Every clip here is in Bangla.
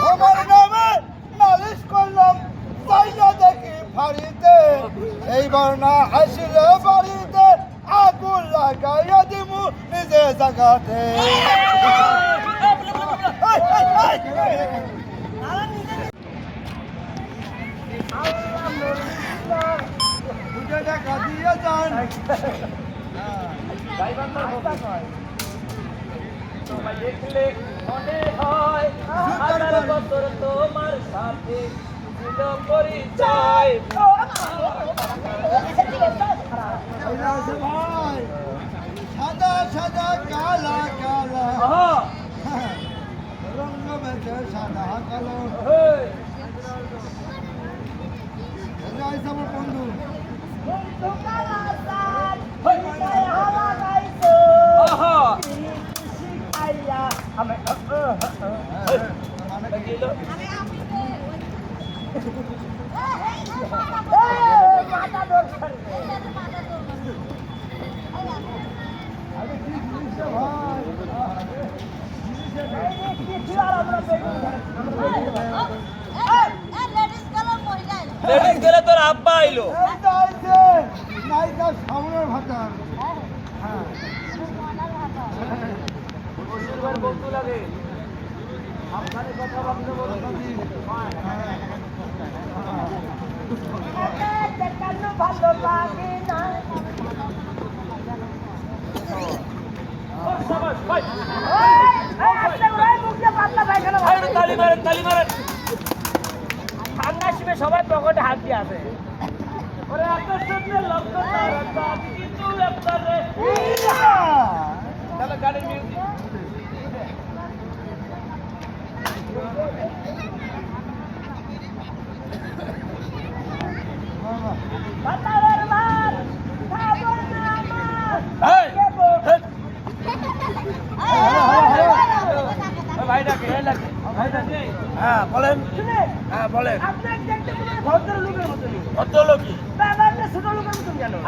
আমার নামে নালিশ করলাম তাই না দেখি ফাড়িতে, এইবার না আসলে বাড়িতে আগুন লাগাইয়া দিমু নিজে জায়গাতে। কাঁদিয়ে যান দেখলে মনে হয় হাজার বছর তোমার সাথে ছিল পরিচয়। ভাই সাদা সাদা কালা কালা রঙ বেঁচে সাদা কালো। আমার বন্ধু লেডিস গেলে তোর আব্বা আইলো নায়িকা সামনের ভাতা বন্ধু লাগে আপনার কথা বলতে বলতে ভালো লাগে না। ঠান্ডার সময় সবাই পকেটে হাত দিয়ে আছে। গাড়ির মিউজিক হ্যাঁ বলেন, হ্যাঁ বলেন। ভদ্রলোকই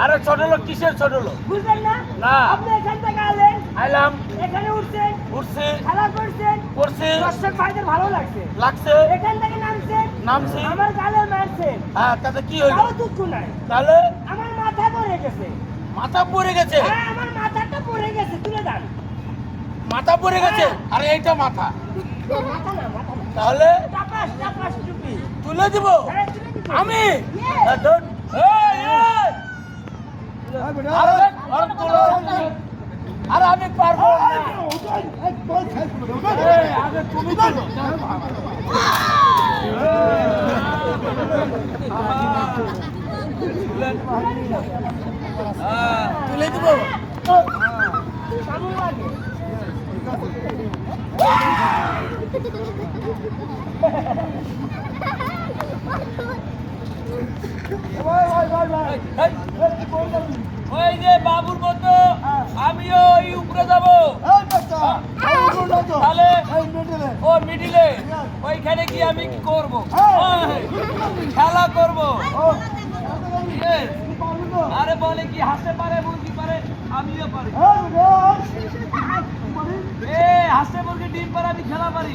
আরে ছোট লোক কিসের ছোট লোক বুঝলেন না? না আপনি এখান থেকে আলেন, আইলাম এখানে উঠছেন, উঠছি খেলা করছেন, করছি দর্শক ভাইদের ভালো লাগছে, লাগছে এখান থেকে নামছেন, নামছি আমার গালে মারছেন, হ্যাঁ তাতে কি হইলো তাও দুঃখ নাই। তাহলে আমার মাথা পড়ে গেছে, মাথা পড়ে গেছে হ্যাঁ আমার মাথাটা পড়ে গেছে, তুলে দেন। মাথা পড়ে গেছে আরে এইটা মাথা মাথা না, মাথা না, তাহলে টাপাস টাপাস টুপি, তুলে দিব হ্যাঁ, তুলে দিবো। আমি Yes. আরে আমি পারবো না আগে তুমি তুলো তুলে দিব কেমন লাগে? ওই যে বাবুর মতো আমিও ওই উপরে যাবো তাহলে ও মিডিলে ওইখানে গিয়ে আমি কি করবো খেলা করবো আরে বলে কি হাসতে পারে মুরগি পারে আমিও পারি হাসতে মুরগি ডিম পারে আমি খেলা পারি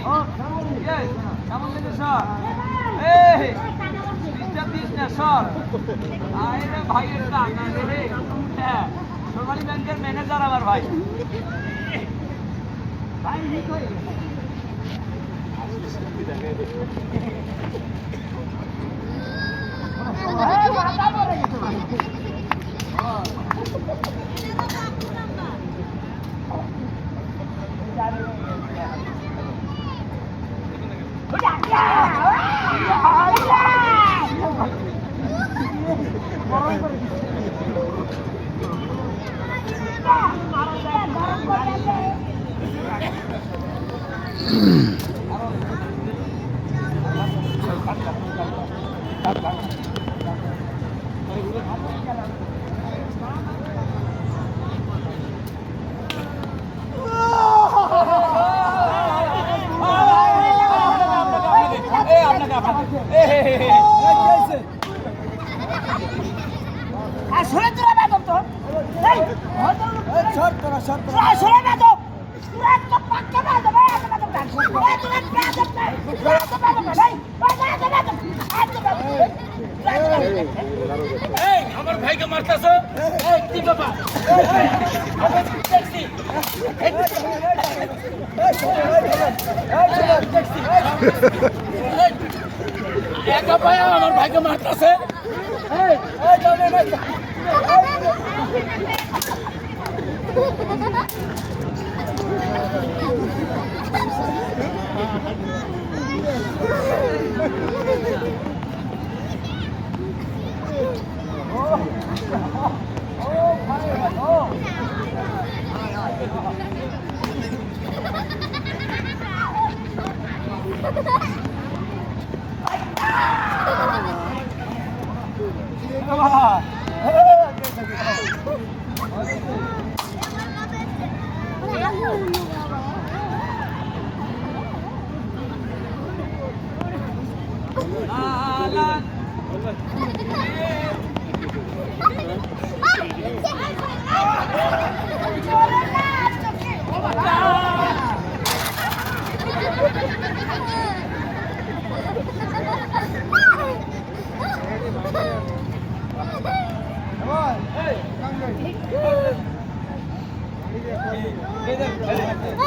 কেমন লেগে সর দিস না সর আরে ভাইয়ের টাকা রে হ্যাঁ সোনালী ব্যাংকের ম্যানেজার আমার ভাই ভাই ঠিক হয়ে গেছে মাথা পড়ে গেছে শর্ট তোরা শর্ট সরে না তো তুই একটা পাক্কা না দে ভাই একটা পাক্কা না ভাই তুই একটা পাক্কা না তুই একটা পাক্কা না ভাই ভাই এই আমার ভাইকে মারতাছো এই কি বাবা ট্যাক্সি একা ভাই আমার ভাইকে মারতাছে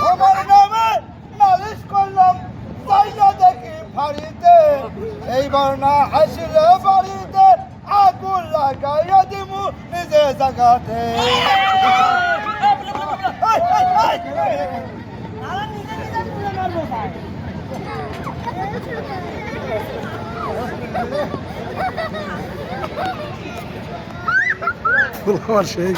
আমার নামে নালিশ করলাম তাই না দেখি ফাড়িতে এইবার না আসলে বাড়িতে আগুন লাগাইয়া দিমু নিজে জায়গাতে আমার নিজে নিজে তুলে মারবো ভাই আমার সেই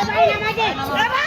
ভাই আমাকে